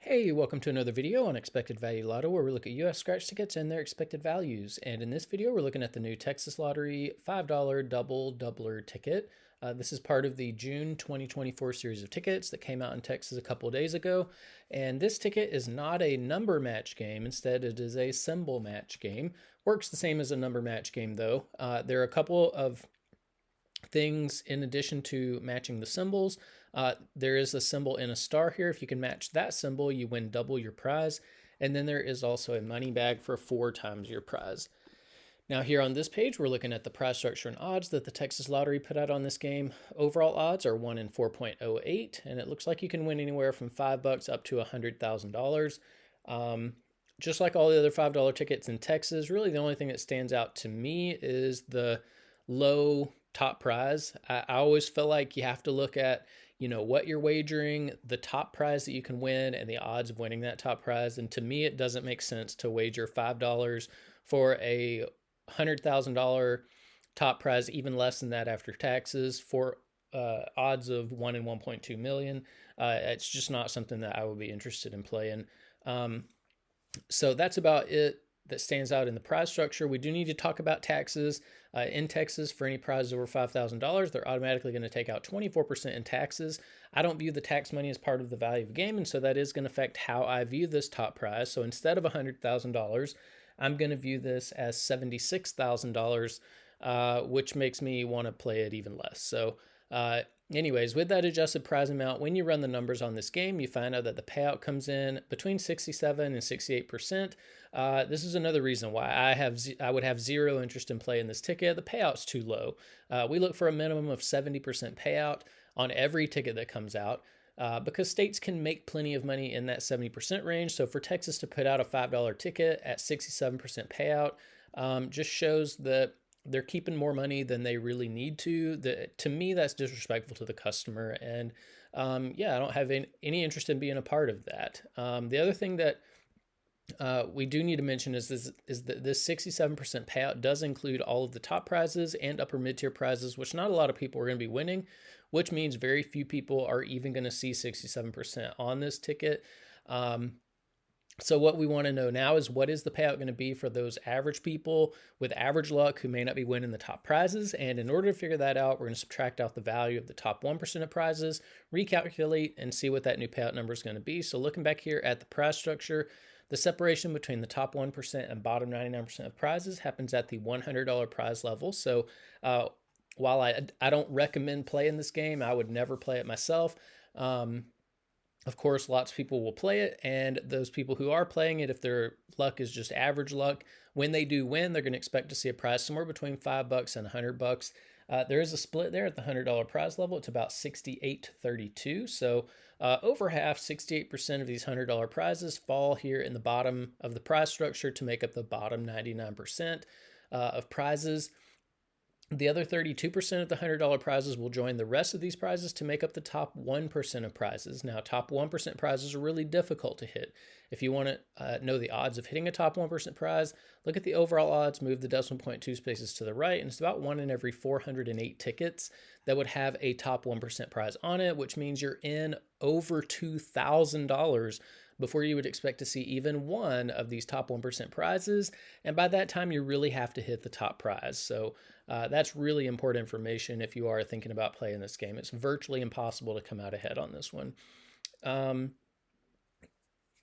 Hey, welcome to another video on Expected Value Lotto, where we look at US scratch tickets and their expected values. And in this video, we're looking at the new Texas Lottery $5 Double Doubler ticket. This is part of the June 2024 series of tickets that came out in Texas a couple of days ago. And this ticket is not a number match game. Instead, it is a symbol match game. Works the same as a number match game, though. There are a couple of things in addition to matching the symbols. There is a symbol in a star here. If you can match that symbol, you win double your prize. And then there is also a money bag for 4 times your prize. Now here on this page, we're looking at the prize structure and odds that the Texas Lottery put out on this game. Overall odds are 1 in 4.08, and it looks like you can win anywhere from $5 up to $100,000. Just like all the other $5 tickets in Texas, really the only thing that stands out to me is the low top prize. I always feel like you have to look at, what you're wagering, the top prize that you can win, and the odds of winning that top prize. And to me, it doesn't make sense to wager $5 for a $100,000 top prize, even less than that after taxes, for odds of 1 in 1.2 million. It's just not something that I would be interested in playing. So that's about it that stands out in the prize structure. We do need to talk about taxes. In Texas, for any prizes over $5,000, they're automatically going to take out 24% in taxes. I don't view the tax money as part of the value of the game, and so that is going to affect how I view this top prize. So instead of $100,000, I'm going to view this as $76,000, which makes me want to play it even less. So anyways, with that adjusted prize amount, when you run the numbers on this game, you find out that the payout comes in between 67 and 68%. This is another reason why I would have zero interest in playing this ticket. The payout's too low. We look for a minimum of 70% payout on every ticket that comes out. Because states can make plenty of money in that 70% range. So for Texas to put out a $5 ticket at 67% payout just shows that they're keeping more money than they really need to. To me, that's disrespectful to the customer. And I don't have any interest in being a part of that. The other thing that we do need to mention is that this 67% payout does include all of the top prizes and upper mid-tier prizes, which not a lot of people are going to be winning, which means very few people are even going to see 67% on this ticket. So what we want to know now is, what is the payout going to be for those average people with average luck who may not be winning the top prizes? And in order to figure that out, we're going to subtract out the value of the top 1% of prizes, recalculate, and see what that new payout number is going to be. So looking back here at the prize structure, the separation between the top 1% and bottom 99% of prizes happens at the $100 prize level. So while I don't recommend playing this game, I would never play it myself. Of course, lots of people will play it, and those people who are playing it, if their luck is just average luck, when they do win, they're going to expect to see a prize somewhere between $5 and $100. There is a split there at the $100 prize level. It's about 68 to 32. So over half, 68% of these $100 prizes fall here in the bottom of the prize structure to make up the bottom 99% of prizes. The other 32% of the $100 prizes will join the rest of these prizes to make up the top 1% of prizes. Now, top 1% prizes are really difficult to hit. If you want to know the odds of hitting a top 1% prize, look at the overall odds, move the decimal point 2 spaces to the right, and it's about 1 in every 408 tickets that would have a top 1% prize on it, which means you're in over $2,000 before you would expect to see even one of these top 1% prizes. And by that time, you really have to hit the top prize. So that's really important information if you are thinking about playing this game. It's virtually impossible to come out ahead on this one.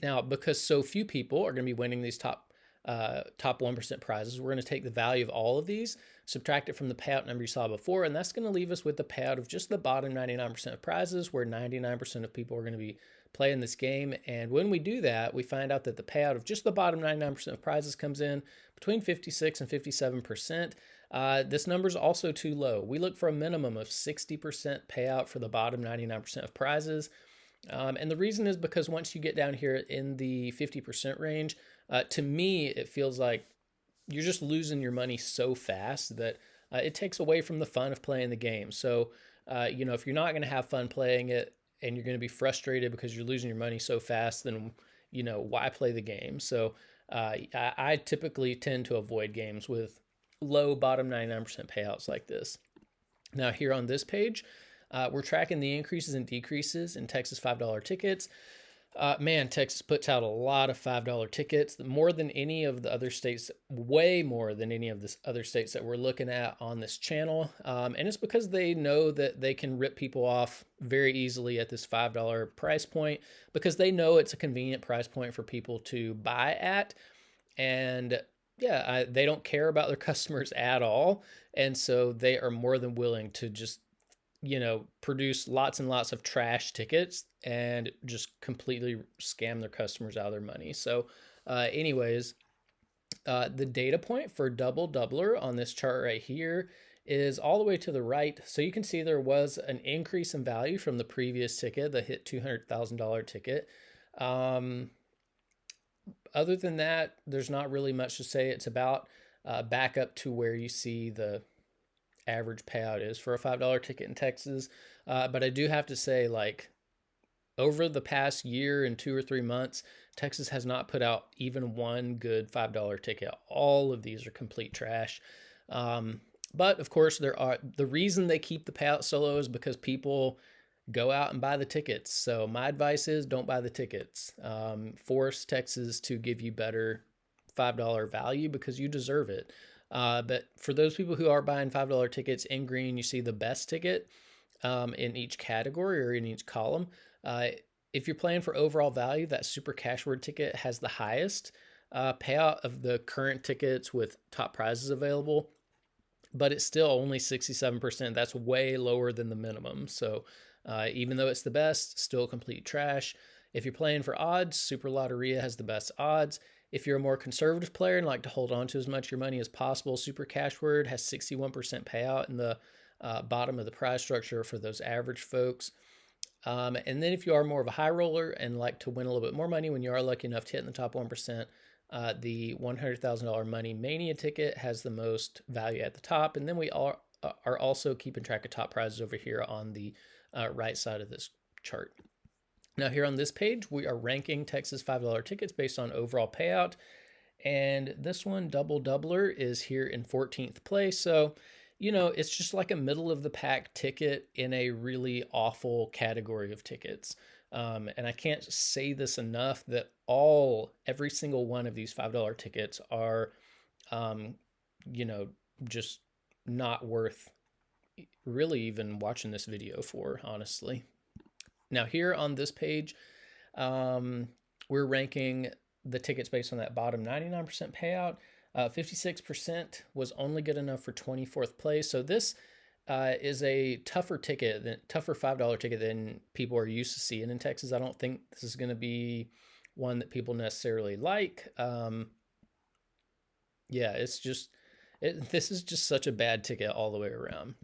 Now, because so few people are going to be winning these top 1% prizes, we're going to take the value of all of these, subtract it from the payout number you saw before, and that's going to leave us with the payout of just the bottom 99% of prizes, where 99% of people are going to be playing this game. And when we do that, we find out that the payout of just the bottom 99% of prizes comes in between 56 and 57%. This number is also too low. We look for a minimum of 60% payout for the bottom 99% of prizes. And the reason is because once you get down here in the 50% range, to me, it feels like you're just losing your money so fast that it takes away from the fun of playing the game. So, if you're not going to have fun playing it and you're going to be frustrated because you're losing your money so fast, then, why play the game? So I typically tend to avoid games with low bottom 99% payouts like this. Now here on this page, we're tracking the increases and decreases in Texas $5 tickets. Man, Texas puts out a lot of $5 tickets, more than any of the other states, way more than any of the other states that we're looking at on this channel. And it's because they know that they can rip people off very easily at this $5 price point, because they know it's a convenient price point for people to buy at. And yeah, they don't care about their customers at all. And so they are more than willing to just produce lots and lots of trash tickets and just completely scam their customers out of their money. So, anyways, the data point for double doubler on this chart right here is all the way to the right. So you can see there was an increase in value from the previous ticket, the hit $200,000 ticket. Other than that, there's not really much to say. It's about back up to where you see the average payout is for a $5 ticket in Texas. But I do have to say, like, over the past year and 2 or 3 months, Texas has not put out even one good $5 ticket. All of these are complete trash. But of course, the reason they keep the payout so low is because people go out and buy the tickets. So my advice is don't buy the tickets. Force Texas to give you better $5 value because you deserve it. But for those people who are buying $5 tickets, in green, you see the best ticket in each category or in each column. If you're playing for overall value, that super cash word ticket has the highest payout of the current tickets with top prizes available, but it's still only 67%. That's way lower than the minimum. So even though it's the best, still complete trash. If you're playing for odds, Super Lotteria has the best odds. If you're a more conservative player and like to hold on to as much of your money as possible, Super Cash Word has 61% payout in the bottom of the prize structure for those average folks. And then if you are more of a high roller and like to win a little bit more money when you are lucky enough to hit in the top 1%, the $100,000 Money Mania ticket has the most value at the top. And then we are also keeping track of top prizes over here on the right side of this chart. Now here on this page, we are ranking Texas $5 tickets based on overall payout. And this one, Double Doubler, is here in 14th place. So, it's just like a middle of the pack ticket in a really awful category of tickets. And I can't say this enough that every single one of these $5 tickets are, just not worth really even watching this video for, honestly. Now here on this page, we're ranking the tickets based on that bottom 99% payout. 56% was only good enough for 24th place. So this is a tougher $5 ticket than people are used to seeing in Texas. I don't think this is going to be one that people necessarily like. This is just such a bad ticket all the way around.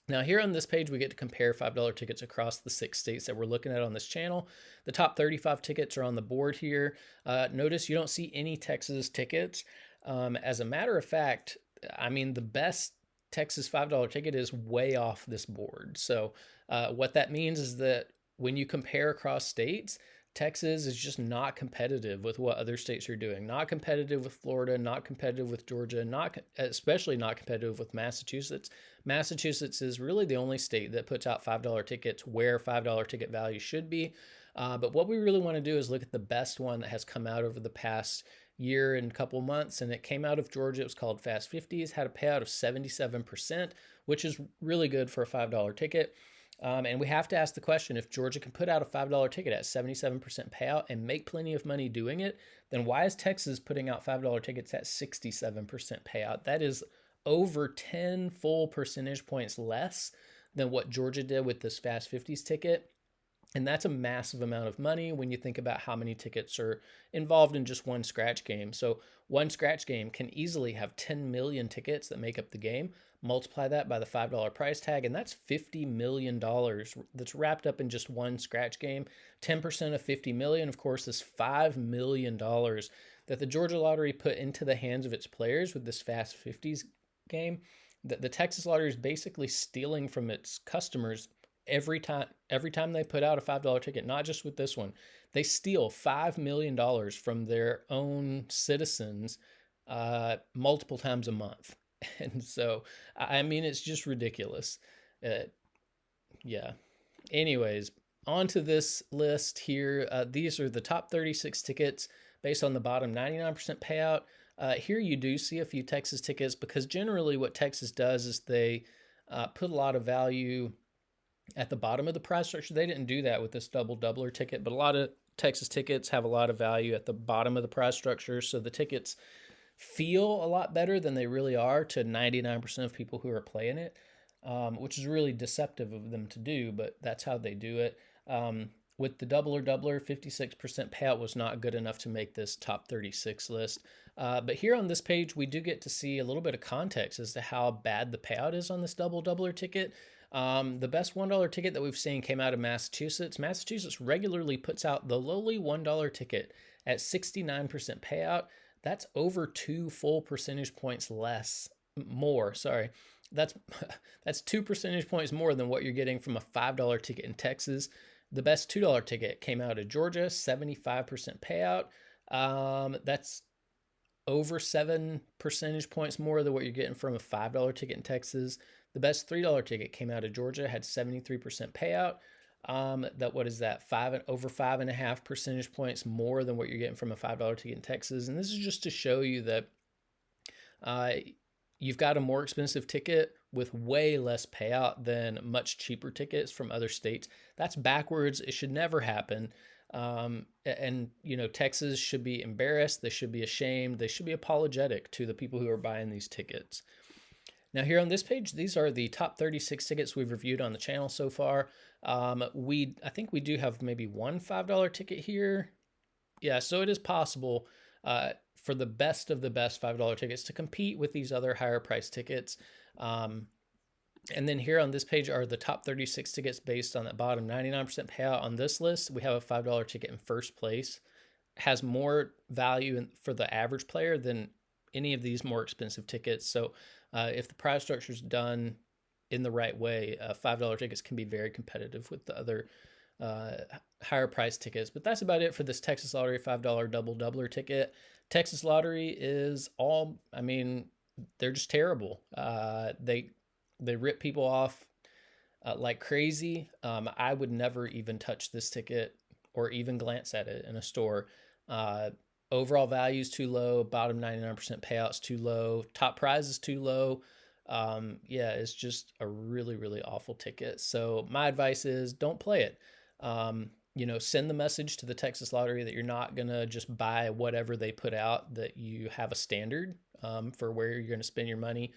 Now here on this page, we get to compare $5 tickets across the 6 states that we're looking at on this channel. The top 35 tickets are on the board here. Notice you don't see any Texas tickets. As a matter of fact, the best Texas $5 ticket is way off this board. So what that means is that when you compare across states, Texas is just not competitive with what other states are doing. Not competitive with Florida, not competitive with Georgia, especially not competitive with Massachusetts. Massachusetts is really the only state that puts out $5 tickets where $5 ticket value should be. But what we really want to do is look at the best one that has come out over the past year and couple months, and it came out of Georgia. It was called Fast 50s, had a payout of 77%, which is really good for a $5 ticket. And we have to ask the question, if Georgia can put out a $5 ticket at 77% payout and make plenty of money doing it, then why is Texas putting out $5 tickets at 67% payout? That is over 10 full percentage points less than what Georgia did with this Fast 50s ticket. And that's a massive amount of money when you think about how many tickets are involved in just one scratch game. So one scratch game can easily have 10 million tickets that make up the game. Multiply that by the $5 price tag, and that's $50 million that's wrapped up in just one scratch game. 10% of 50 million, of course, is $5 million that the Georgia Lottery put into the hands of its players with this Fast 50s game. The Texas Lottery is basically stealing from its customers every time they put out a $5 ticket. Not just with this one, they steal $5 million from their own citizens multiple times a month. And so it's just ridiculous. Yeah, anyways, onto this list here. These are the top 36 tickets based on the bottom 99% payout. Here you do see a few Texas tickets because generally what Texas does is they put a lot of value at the bottom of the price structure. They didn't do that with this double doubler ticket, but a lot of Texas tickets have a lot of value at the bottom of the price structure. So the tickets feel a lot better than they really are to 99% of people who are playing it, which is really deceptive of them to do, but that's how they do it. With the doubler, 56% payout was not good enough to make this top 36 list. But here on this page, we do get to see a little bit of context as to how bad the payout is on this double doubler ticket. The best $1 ticket that we've seen came out of Massachusetts. Massachusetts regularly puts out the lowly $1 ticket at 69% payout. That's over 2 full percentage points more. Sorry, that's that's 2 percentage points more than what you're getting from a $5 ticket in Texas. The best $2 ticket came out of Georgia, 75% payout. That's over 7 percentage points more than what you're getting from a $5 ticket in Texas. The best $3 ticket came out of Georgia, had 73% payout. What is that? Over 5.5 percentage points more than what you're getting from a $5 ticket in Texas. And this is just to show you that you've got a more expensive ticket with way less payout than much cheaper tickets from other states. That's backwards. It should never happen. And Texas should be embarrassed. They should be ashamed. They should be apologetic to the people who are buying these tickets. Now here on this page, these are the top 36 tickets we've reviewed on the channel so far. I think we do have maybe one $5 ticket here. Yeah, so it is possible for the best of the best $5 tickets to compete with these other higher price tickets. And then here on this page are the top 36 tickets based on that bottom 99% payout. On this list, we have a $5 ticket in first place. It has more value for the average player than any of these more expensive tickets. So if the price structure is done in the right way, $5 tickets can be very competitive with the other higher price tickets. But that's about it for this Texas Lottery $5 double doubler ticket. Texas Lottery is they're just terrible. They rip people off like crazy. I would never even touch this ticket or even glance at it in a store. Overall value is too low. Bottom 99% payouts too low. Top prize is too low. It's just a really, really awful ticket. So my advice is don't play it. Send the message to the Texas Lottery that you're not going to just buy whatever they put out, that you have a standard for where you're going to spend your money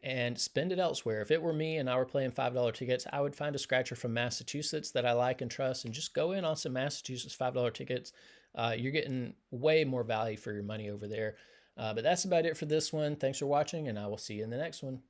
and spend it elsewhere. If it were me and I were playing $5 tickets, I would find a scratcher from Massachusetts that I like and trust and just go in on some Massachusetts $5 tickets. You're getting way more value for your money over there. But that's about it for this one. Thanks for watching, and I will see you in the next one.